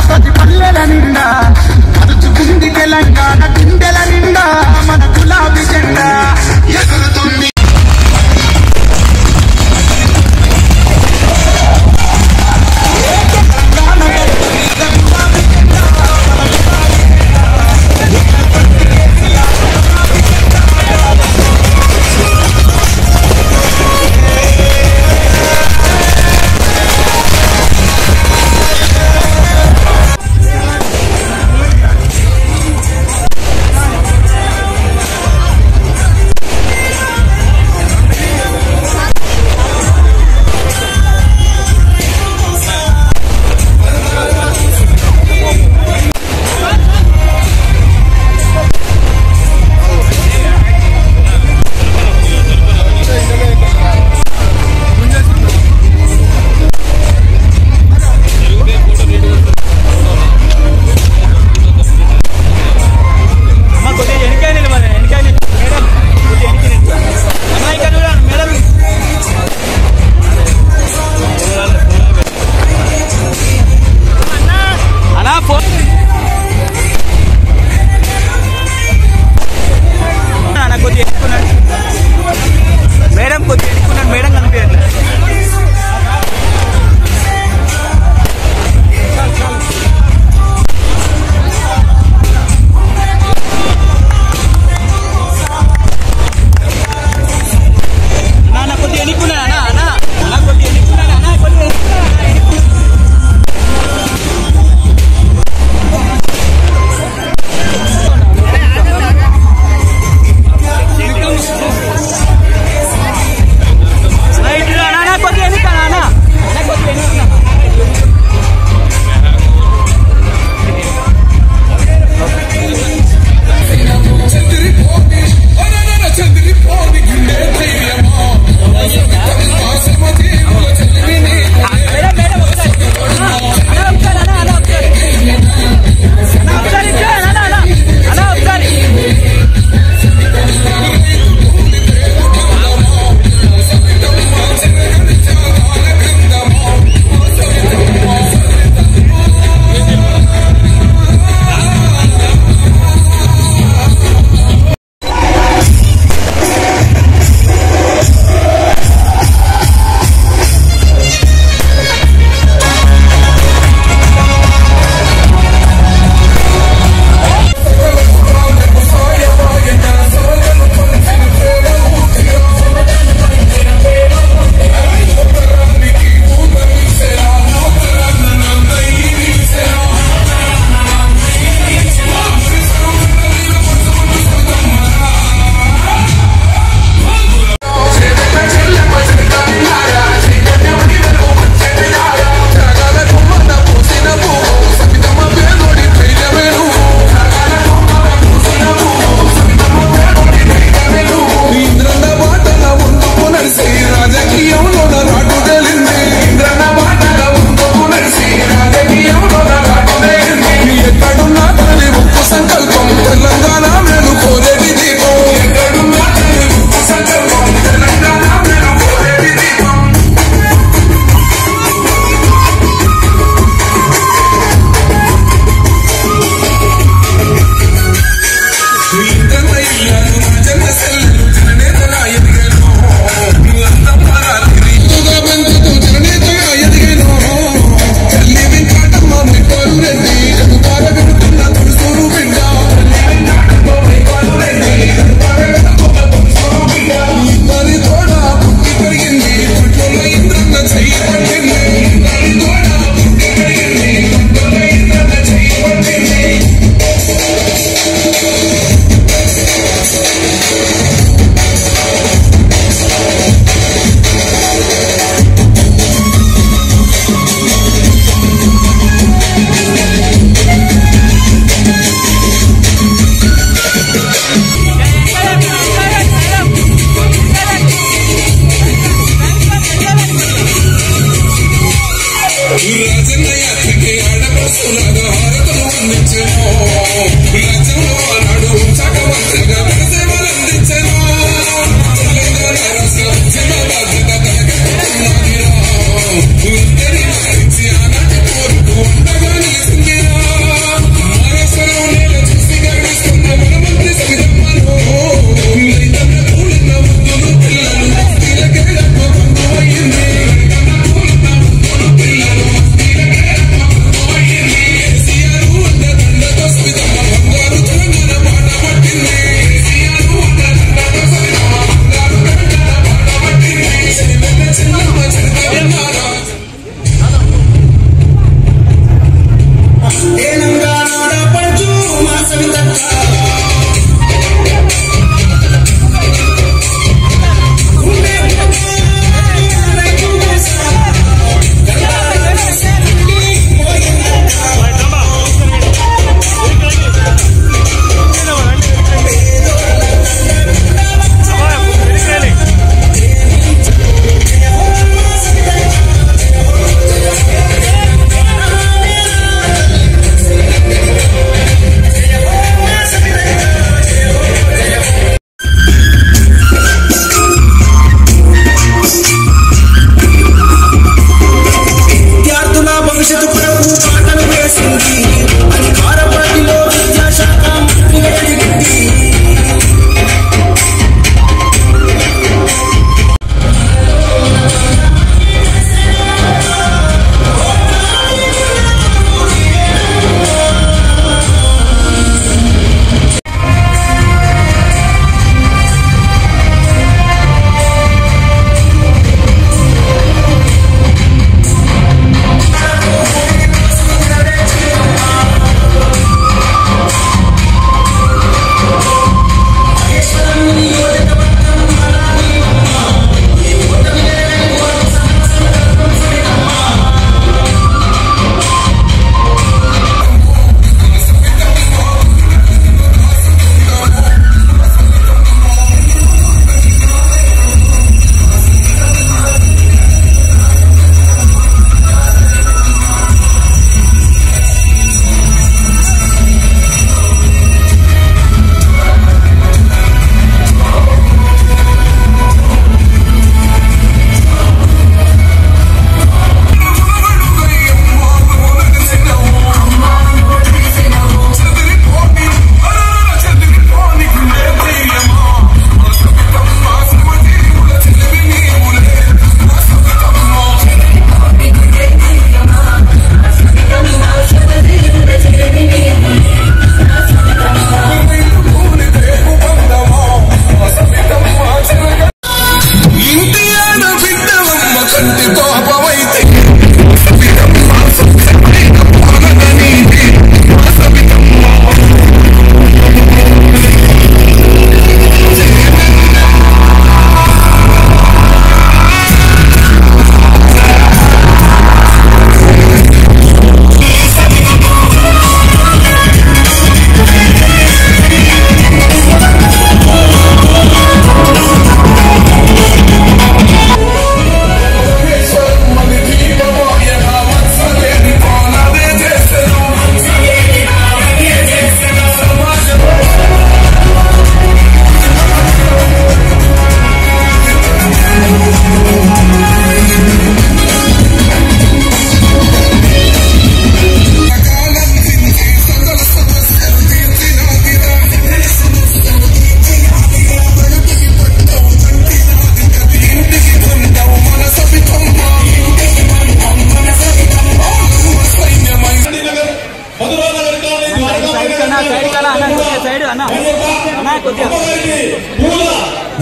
ప్రతి పల్లెల నిండా కదుచుకుంది తెలంగాణ గుండెల నిండా మన గులాబీ జెండా ఎగురుతుంది. Thank you.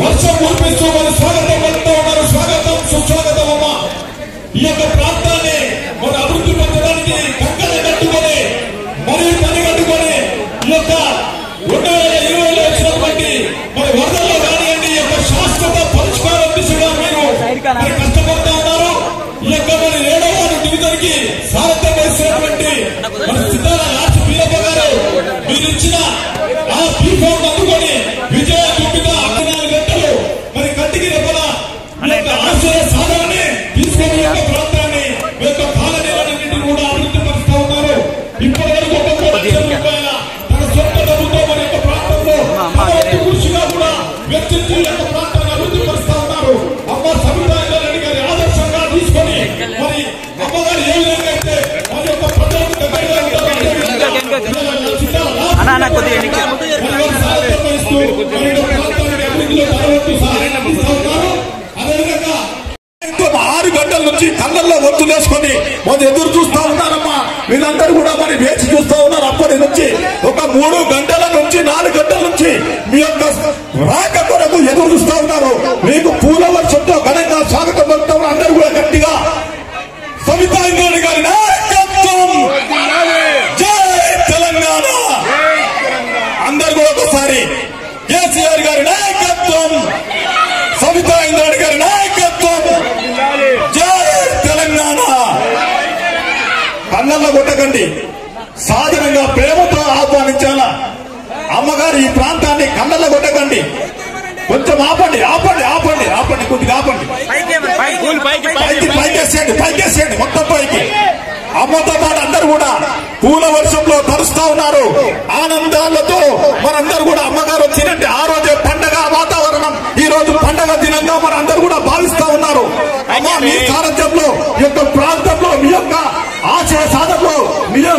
వర్షం కురిపిస్తూ మరి స్వాగతం పలుకుతూ ఉన్నారు. స్వాగతం సుస్వాగతం అమ్మ. ఈ యొక్క ప్రాంతాన్ని మన అభివృద్ధి పొందడానికి కంకణం కట్టుకొని మరియు పని కట్టుకొని ఈ యొక్క 2020లో వచ్చినటువంటి మరి వరదల్లో కానివ్వండి ఈ యొక్క శాశ్వత పరిష్కారం దిశగా మీరు కష్టపడుతూ ఉన్నారు. ఈ యొక్క మరి 7వ వార్డు డివిజన్ కి సారథ్యం వహిస్తున్నటువంటి మన సిద్ధాల రాష్ట్ర వీరప్ప గారు మీరు ఇచ్చిన ఆ పీఫామ్ అందుకొని విజయ దుఃఖిత 4 గంటలు మరి కంటికి రెప్పల ఆశయ సాధనని తీసుకొని యొక్క ప్రాంతాన్ని యొక్క కాలనీలన్నింటినీ కూడా అభివృద్ధి పరుస్తూ ఉన్నారు. ఇప్పటి వరకు 1 కోటి రూపాయల తన సొంత డబ్బుతో మరి యొక్క ప్రాంతంలో కృషిగా కూడా వ్యక్తిత్వ యొక్క ప్రాంతాన్ని అభివృద్ధి పరుస్తూ ఉన్నారు. అమ్మ సబితా ఇంద్రారెడ్డి గారి ఆదర్శంగా తీసుకొని మరి అమ్మగారు ఏ విధంగా అయితే మరి యొక్క ప్రజలకు దగ్గరగా అదేవిధంగా 6 గంటల నుంచి కళ్ళల్లో ఒత్తులేసుకొని మరి ఎదురు చూస్తా ఉన్నారమ్మా. వీళ్ళందరూ కూడా మరి వేచి చూస్తా ఉన్నారు. అప్పటి నుంచి ఒక 3 గంటల నుంచి 4 గంటల నుంచి మీ యొక్క రాక కొరకు ఎదురు చూస్తా ఉన్నారు. మీకు పూల వర్షంతో ఘనంగా స్వాగతం పలుకుతా ఉన్నారు. అందరూ కూడా గట్టిగా సబితా ఇంద్రారెడ్డి గారి నాయకత్వం, జై తెలంగాణ. అందరూ కూడా ఒకసారి కేసీఆర్ గారి నాయకత్వం, సబితా ఇంద్రారెడ్డి గారి నాయకత్వం, జై తెలంగాణ. కళ్ళల్లో కొట్టకండి, సాధారణంగా ప్రేమతో ఆహ్వానించాలా. అమ్మగారు ఈ ప్రాంతాన్ని కళ్ళల్లో కొట్టకండి, కొంచెం ఆపండి ఆపండి ఆపండి ఆపండి కొద్దిగా ఆపండి. పైకేసేయండి మొత్తం పైకి. అమ్మతో పాటు అందరూ కూడా పూల వర్షంలో తరుస్తా ఉన్నారు. ఆనందాలతో మనందరూ కూడా అమ్మగారు వచ్చినట్టు ఆ రోజే పండగ వాతావరణం, ఈ రోజు పండగ దినంగా మనందరూ కూడా భావిస్తా ఉన్నారు. అమ్మ మీ సారథ్యంలో ఈ యొక్క ప్రాంతంలో మీ యొక్క ఆశయ సాధనలో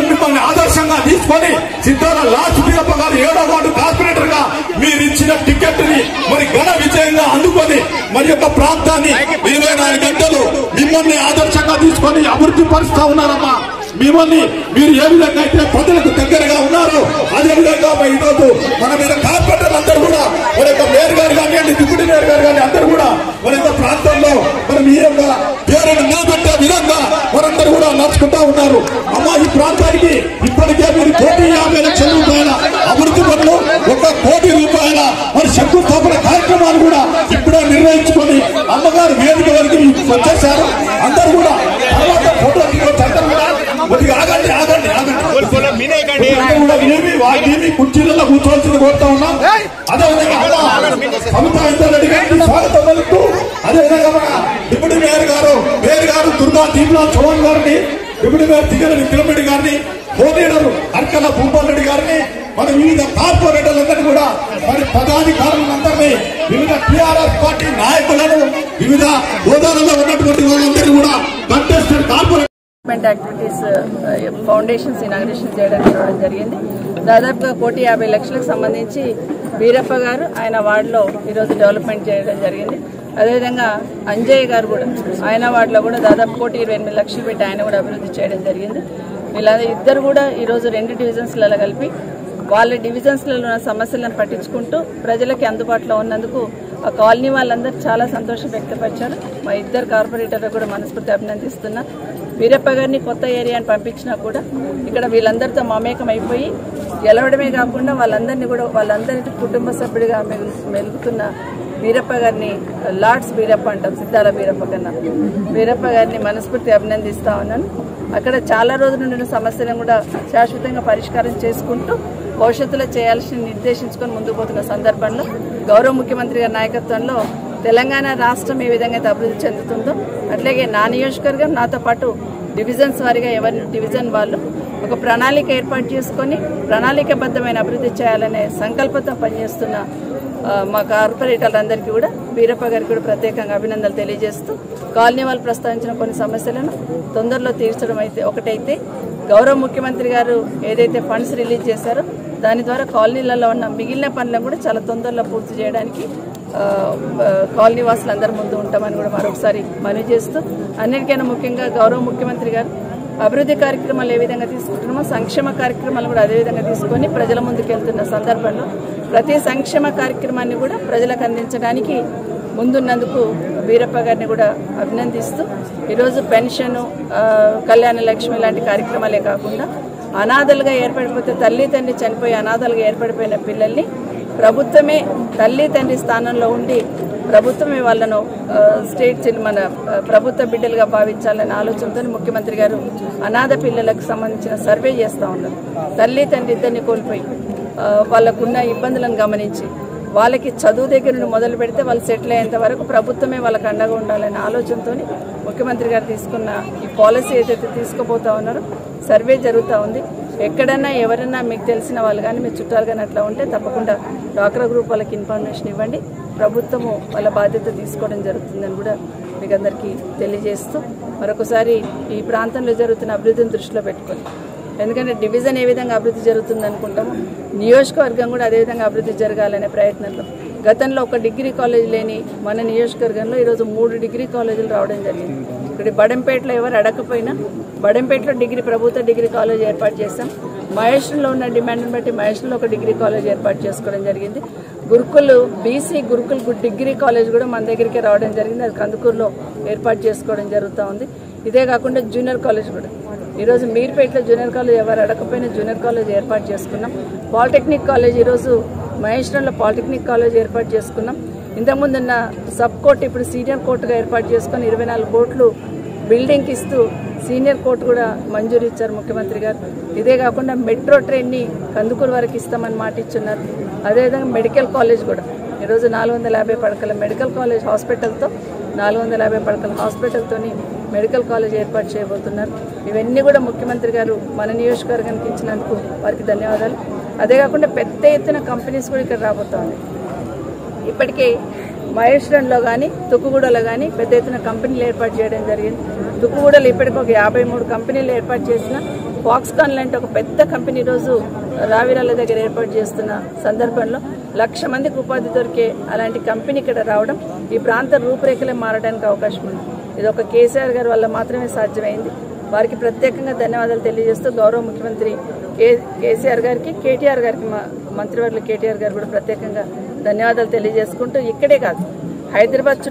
మిమ్మల్ని ఆదర్శంగా తీసుకొని సిద్ధాల లాస్ట్ వీరప్ప గారు 7వ వార్డు కార్పొరేటర్ గా మీరు ఇచ్చిన టికెట్ ని మరి ఘన విజయంగా అందుకొని మరి యొక్క ప్రాంతాన్ని 24 గంటలు మిమ్మల్ని ఆదర్శంగా తీసుకొని అభివృద్ధి పరుస్తా ఉన్నారమ్మా. మిమ్మల్ని మీరు ఏ విధంగా అయితే ప్రజలకు దగ్గరగా ఉన్నారో అదే విధంగా ఈరోజు మన మీద కార్పొరేటర్లు అందరూ కూడా మన యొక్క మేయర్ గారు కానివ్వండి, డిప్యూటీ మేయర్ గారు కానీ అందరూ కూడా మన యొక్క ప్రాంతంలో మరి మీ యొక్క పేరును నిలబెట్టే విధంగా మనందరూ కూడా నడుచుకుంటా ఉన్నారు. అమ్మ ఈ ప్రాంతానికి ఇప్పటికే మీరు 1,50,00,000 రూపాయల అభివృద్ధి పనులు 1 కోటి రూపాయల మరి శంకుస్థాపన కార్యక్రమాలు కూడా ఇప్పుడే నిర్వహించుకొని అమ్మగారు వేదిక వరకు వచ్చేసారు. అందరూ కూడా తర్వాత ఫోటో కొద్దిగా ఆగండి ఆగండి ఆగండి వాటిని కుర్చీలలో కూర్చోవలసింది కోరుతా ఉన్నాం. అదేవిధంగా సబితా ఇంద్రారెడ్డి గారికి స్వాగతం పలుకుతూ అదేవిధంగా మన డిప్యూటీ మేయర్ గారు దుర్గా దీప్లాల్ చౌహాన్ గారిని, డిప్యూటీ మేయర్ తిగరెడ్డి కిలమెడ్డి గారిని, కోనేరు అర్కల భూపాల్ రెడ్డి గారిని, మన వివిధ కార్పొరేటర్లందరినీ కూడా మరి పదాధికారులందరినీ, వివిధ టీఆర్ఎస్ పార్టీ నాయకులను, వివిధ హోదాలలో ఉన్నటువంటి వాళ్ళందరినీ కూడా contested corporator activities foundations inauguration చేయడానికి రావడం జరిగింది. దాదాపుగా 1,50,00,000కు సంబంధించి వీరప్ప గారు ఆయన వార్డులో ఈరోజు డెవలప్మెంట్ చేయడం జరిగింది. అదేవిధంగా అంజయ్య గారు కూడా ఆయన వార్డులో కూడా దాదాపు 1,28,00,000 పెట్టి ఆయన కూడా అభివృద్ధి చేయడం జరిగింది. వీళ్ళిద్దరు కూడా ఈరోజు 2 డివిజన్స్లలో కలిపి వాళ్ళ డివిజన్స్లలో ఉన్న సమస్యలను పట్టించుకుంటూ ప్రజలకి అందుబాటులో ఉన్నందుకు ఆ కాలనీ వాళ్ళందరూ చాలా సంతోషం వ్యక్తపరిచారు. మా 2 కార్పొరేటర్లు కూడా మనస్ఫూర్తి అభినందిస్తున్నా. వీరప్ప గారిని కొత్త ఏరియాని పంపించినా కూడా ఇక్కడ వీళ్ళందరితో మమేకం అయిపోయి గెలవడమే కాకుండా వాళ్ళందరి కుటుంబ సభ్యుడిగా మెలుగుతున్న వీరప్ప గారిని లార్డ్స్ వీరప్ప అంటాం, సిద్ధాల వీరప్ప కన్నా వీరప్ప గారిని మనస్ఫూర్తి అభినందిస్తా ఉన్నాను. అక్కడ చాలా రోజుల నుండి సమస్యలను కూడా శాశ్వతంగా పరిష్కారం చేసుకుంటూ భవిష్యత్తులో చేయాల్సిన నిర్దేశించుకొని ముందుకు పోతున్న సందర్భంలో గౌరవ ముఖ్యమంత్రి గారి నాయకత్వంలో తెలంగాణ రాష్ట్రం ఏ విధంగా అయితే అభివృద్ధి చెందుతుందో అట్లాగే నా నియోజకవర్గం నాతో పాటు డివిజన్స్ వారిగా ఎవరి డివిజన్ వాళ్ళు ఒక ప్రణాళిక ఏర్పాటు చేసుకొని ప్రణాళికబద్ధమైన అభివృద్ధి చేయాలనే సంకల్పంతో పనిచేస్తున్న మా కార్పొరేటర్లందరికీ కూడా వీరప్ప గారికి కూడా ప్రత్యేకంగా అభినందనలు తెలియజేస్తూ కాలనీ వాళ్ళు ప్రస్తావించిన కొన్ని సమస్యలను తొందరలో తీర్చడం ఒకటైతే గౌరవ ముఖ్యమంత్రి గారు ఏదైతే ఫండ్స్ రిలీజ్ చేశారో దాని ద్వారా కాలనీలలో ఉన్న మిగిలిన పనులను కూడా చాలా తొందరలో పూర్తి చేయడానికి కాలనీ వాసులందరూ ముందు ఉంటామని కూడా మరొకసారి మనవి చేస్తూ అన్నిటికైనా ముఖ్యంగా గౌరవ ముఖ్యమంత్రి గారు అభివృద్ధి కార్యక్రమాలు ఏ విధంగా తీసుకుంటున్నామో సంక్షేమ కార్యక్రమాలు కూడా అదే విధంగా తీసుకొని ప్రజల ముందుకు వెళ్తున్న సందర్భంలో ప్రతి సంక్షేమ కార్యక్రమాన్ని కూడా ప్రజలకు అందించడానికి ముందున్నందుకు వీరప్ప గారిని కూడా అభినందిస్తూ ఈరోజు పెన్షన్, కళ్యాణ లక్ష్మి లాంటి కార్యక్రమాలే కాకుండా అనాథలుగా ఏర్పడిపోతే తల్లి తండ్రి చనిపోయి అనాథలుగా ఏర్పడిపోయిన పిల్లల్ని ప్రభుత్వమే తల్లి తండ్రి స్థానంలో ఉండి ప్రభుత్వమే వాళ్ళను మన ప్రభుత్వ బిడ్డలుగా భావించాలనే ఆలోచనతో ముఖ్యమంత్రి గారు అనాథ పిల్లలకు సంబంధించిన సర్వే చేస్తూ ఉన్నారు. తల్లి తండ్రి ఇద్దరిని కోల్పోయి వాళ్ళకున్న ఇబ్బందులను గమనించి వాళ్ళకి చదువు దగ్గర నుండి మొదలు పెడితే వాళ్ళు సెటిల్ అయ్యేంత వరకు ప్రభుత్వమే వాళ్ళకి అండగా ఉండాలనే ఆలోచనతో ముఖ్యమంత్రి గారు తీసుకున్న ఈ పాలసీ ఏదైతే తీసుకుపోతా ఉన్నారో సర్వే జరుగుతూ ఉంది. ఎక్కడన్నా ఎవరన్నా మీకు తెలిసిన వాళ్ళు కానీ మీ చుట్టాలు కానీ అట్లా ఉంటే తప్పకుండా డ్వాక్రా గ్రూప్ వాళ్ళకి ఇన్ఫర్మేషన్ ఇవ్వండి. ప్రభుత్వము వాళ్ళ బాధ్యత తీసుకోవడం జరుగుతుందని కూడా మీకు అందరికీ తెలియజేస్తూ మరొకసారి ఈ ప్రాంతంలో జరుగుతున్న అభివృద్ధిని దృష్టిలో పెట్టుకొని, ఎందుకంటే డివిజన్ ఏ విధంగా అభివృద్ధి జరుగుతుంది అనుకుంటామో నియోజకవర్గం కూడా అదేవిధంగా అభివృద్ధి జరగాలనే ప్రయత్నంలో గతంలో ఒక డిగ్రీ కాలేజ్ లేని మన నియోజకవర్గంలో ఈరోజు 3 డిగ్రీ కాలేజీలు రావడం జరిగింది. ఇక్కడ బడంపేటలో ఎవరు అడగకపోయినా బడంపేటలో ప్రభుత్వ డిగ్రీ కాలేజ్ ఏర్పాటు చేశాం. మహేశ్వరంలో ఉన్న డిమాండ్ని బట్టి మహేశ్వరంలో ఒక డిగ్రీ కాలేజ్ ఏర్పాటు చేసుకోవడం జరిగింది. గురుకులు బీసీ గురుకుల్ డిగ్రీ కాలేజ్ కూడా మన దగ్గరికి రావడం జరిగింది. అది కందుకూరులో ఏర్పాటు చేసుకోవడం జరుగుతూ ఉంది. ఇదే కాకుండా జూనియర్ కాలేజ్ కూడా ఈరోజు మీర్పేటలో జూనియర్ కాలేజ్ ఎవరు అడగకపోయినా జూనియర్ కాలేజ్ ఏర్పాటు చేసుకున్నాం. పాలిటెక్నిక్ కాలేజ్ ఈరోజు మహేశ్వరంలో పాలిటెక్నిక్ కాలేజ్ ఏర్పాటు చేసుకున్నాం. ఇంతకుముందున్న సబ్ కోర్టు ఇప్పుడు సీనియర్ కోర్టుగా ఏర్పాటు చేసుకుని 24 కోట్లు బిల్డింగ్కి ఇస్తూ సీనియర్ కోర్టు కూడా మంజూరు ఇచ్చారు ముఖ్యమంత్రి గారు. ఇదే కాకుండా మెట్రో ట్రైన్ని కందుకూరు వరకు ఇస్తామని మాట ఇచ్చున్నారు. అదేవిధంగా మెడికల్ కాలేజ్ కూడా ఈరోజు 450 పడకల మెడికల్ కాలేజ్ హాస్పిటల్తో 450 పడకల హాస్పిటల్తోని మెడికల్ కాలేజ్ ఏర్పాటు చేయబోతున్నారు. ఇవన్నీ కూడా ముఖ్యమంత్రి గారు మన నియోజకవర్గానికి ఇచ్చినందుకు వారికి ధన్యవాదాలు. అదే కాకుండా పెద్ద ఎత్తున కంపెనీస్ కూడా ఇక్కడ రాబోతా ఉన్నాయి. ఇప్పటికే మహేశ్వరంలో కానీ తుక్కుగూడలో కానీ పెద్ద ఎత్తున కంపెనీలు ఏర్పాటు చేయడం జరిగింది. తుక్కుగూడలో ఇప్పటికీ ఒక 53 కంపెనీలు ఏర్పాటు చేసిన ఫాక్స్కాన్ లాంటి ఒక పెద్ద కంపెనీ రోజు రావిరాల దగ్గర ఏర్పాటు చేస్తున్న సందర్భంలో 1,00,000 మందికి ఉపాధి దొరికే అలాంటి కంపెనీ ఇక్కడ రావడం ఈ ప్రాంత రూపురేఖలే మారడానికి అవకాశం ఉంది. ఇది ఒక కేసీఆర్ గారి వల్ల మాత్రమే సాధ్యమైంది. వారికి ప్రత్యేకంగా ధన్యవాదాలు తెలియజేస్తూ గౌరవ ముఖ్యమంత్రి కేసీఆర్ గారికి, కేటీఆర్ గారికి, మంత్రివర్యులు కేటీఆర్ గారు కూడా ప్రత్యేకంగా ధన్యవాదాలు తెలియజేసుకుంటూ ఇక్కడే కాదు హైదరాబాద్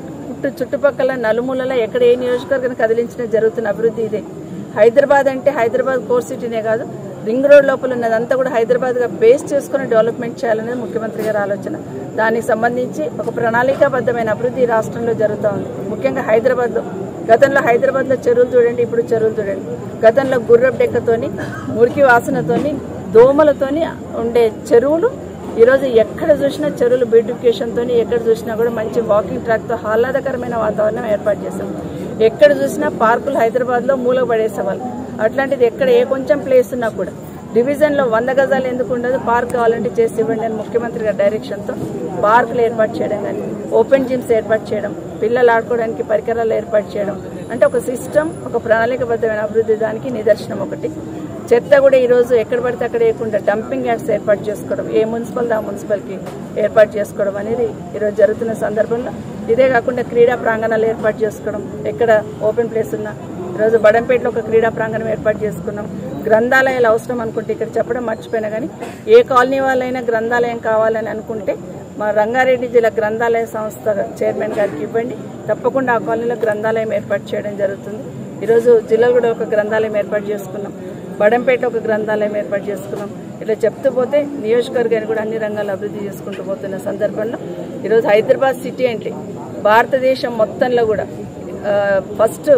చుట్టుపక్కల నలుమూలలో ఎక్కడ ఏ నియోజకవర్గాన్ని కదిలించినా జరుగుతున్న అభివృద్ధి ఇదే. హైదరాబాద్ అంటే హైదరాబాద్ కోర్ సిటీనే కాదు, రింగ్ రోడ్ లోపల ఉన్నదంతా కూడా హైదరాబాద్గా బేస్ చేసుకుని డెవలప్మెంట్ చేయాలనేది ముఖ్యమంత్రి గారి ఆలోచన. దానికి సంబంధించి ఒక ప్రణాళికాబద్ధమైన అభివృద్ధి రాష్ట్రంలో జరుగుతూ ఉంది. ముఖ్యంగా హైదరాబాద్లో గతంలో హైదరాబాద్లో చెరువులు చూడండి, ఇప్పుడు చెరువులు చూడండి. గతంలో గుర్రపు డెక్కతోని, మురికి వాసనతోని, దోమలతోని ఉండే చెరువులు ఈరోజు ఎక్కడ చూసినా చెరువులు బ్యూటిఫికేషన్తో, ఎక్కడ చూసినా కూడా మంచి వాకింగ్ ట్రాక్తో ఆహ్లాదకరమైన వాతావరణం ఏర్పాటు చేశాం. ఎక్కడ చూసినా పార్కులు హైదరాబాద్లో మూల పడేసేవాళ్ళు. అట్లాంటిది ఎక్కడ ఏ కొంచెం ప్లేస్ ఉన్నా కూడా డివిజన్లో 100 గజాలు ఎందుకు ఉండదు, పార్క్ కావాలంటే చేసి ఇవ్వండి అని ముఖ్యమంత్రి గారి డైరెక్షన్తో పార్కులు ఏర్పాటు చేయడం కానీ, ఓపెన్ జిమ్స్ ఏర్పాటు చేయడం, పిల్లలు ఆడుకోవడానికి పరికరాలు ఏర్పాటు చేయడం అంటే ఒక సిస్టమ్, ఒక ప్రణాళికబద్ధమైన అభివృద్ధి దానికి నిదర్శనం ఒకటి. చెత్త కూడా ఈరోజు ఎక్కడ పడితే అక్కడ వేయకుండా డంపింగ్ యార్డ్స్ ఏర్పాటు చేసుకోవడం, ఏ మున్సిపల్ ఆ మున్సిపల్కి ఏర్పాటు చేసుకోవడం అనేది ఈరోజు జరుగుతున్న సందర్భంలో. ఇదే కాకుండా క్రీడా ప్రాంగణాలు ఏర్పాటు చేసుకోవడం, ఎక్కడ ఓపెన్ ప్లేస్ ఉన్నా ఈరోజు బడంపేటలో ఒక క్రీడా ప్రాంగణం ఏర్పాటు చేసుకున్నాం. గ్రంథాలయాలు అవసరం అనుకుంటే ఇక్కడ చెప్పడం మర్చిపోయినా కానీ ఏ కాలనీ వాళ్ళైనా గ్రంథాలయం కావాలని అనుకుంటే మా రంగారెడ్డి జిల్లా గ్రంథాలయ సంస్థ చైర్మన్ గారికి ఇవ్వండి, తప్పకుండా ఆ కాలనీలో గ్రంథాలయం ఏర్పాటు చేయడం జరుగుతుంది. ఈరోజు జిల్లాలో కూడా ఒక గ్రంథాలయం ఏర్పాటు చేసుకున్నాం, బడంపేట ఒక గ్రంథాలయం ఏర్పాటు చేసుకున్నాం. ఇట్లా చెప్తూ పోతే నియోజకవర్గాన్ని కూడా అన్ని రంగాలు అభివృద్ధి చేసుకుంటూ పోతున్న సందర్భంలో ఈరోజు హైదరాబాద్ సిటీ అంటే భారతదేశం మొత్తంలో కూడా ఫస్ట్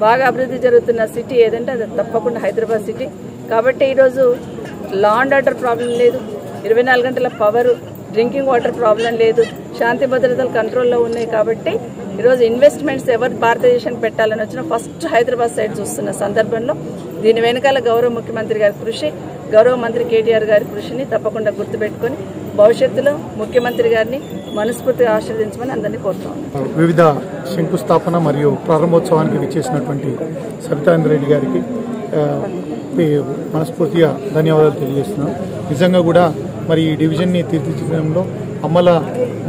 బాగా అభివృద్ధి జరుగుతున్న సిటీ ఏదంటే అది తప్పకుండా హైదరాబాద్ సిటీ. కాబట్టి ఈరోజు లా అండ్ ఆర్డర్ ప్రాబ్లం లేదు, 24 గంటల పవరు, డ్రింకింగ్ వాటర్ ప్రాబ్లం లేదు, శాంతి భద్రతలు కంట్రోల్లో ఉన్నాయి. కాబట్టి ఈరోజు ఇన్వెస్ట్మెంట్స్ ఎవరు భారతదేశానికి పెట్టాలని వచ్చినా ఫస్ట్ హైదరాబాద్ సైడ్ చూస్తున్న సందర్భంలో దీని వెనకాల గౌరవ ముఖ్యమంత్రి గారి కృషి, గౌరవ మంత్రి కేటీఆర్ గారి కృషిని తప్పకుండా గుర్తుపెట్టుకొని భవిష్యత్తులో ముఖ్యమంత్రి గారిని మనస్ఫూర్తిగా ఆశీర్వదించమని అందరినీ కోరుతున్నాం. వివిధ శంకుస్థాపన మరియు ప్రారంభోత్సవానికి విచ్చేసినటువంటి సబితాంద్ర రెడ్డి గారికి మనస్ఫూర్తిగా ధన్యవాదాలు తెలియజేస్తున్నాం. నిజంగా కూడా మరి ఈ డివిజన్ని తీర్చిదిద్దడంలో అమ్మల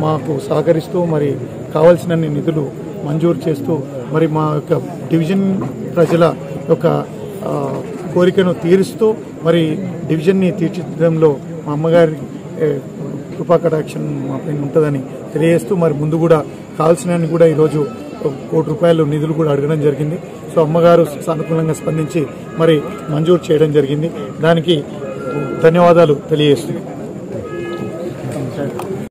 మాకు సహకరిస్తూ మరి కావాల్సినన్ని నిధులు మంజూరు చేస్తూ మరి మా యొక్క డివిజన్ ప్రజల యొక్క కోరికను తీరుస్తూ మరి డివిజన్ని తీర్చిదిద్దడంలో మా అమ్మగారి కృపాకటాక్షం మా పైన ఉంటుందని తెలియజేస్తూ మరి ముందు కూడా కావాల్సినవి కూడా ఈరోజు ₹1 కోటి నిధులు కూడా అడగడం జరిగింది. సో అమ్మగారు సానుకూలంగా స్పందించి మరి మంజూరు చేయడం జరిగింది. దానికి ధన్యవాదాలు తెలియజేస్తున్నాం.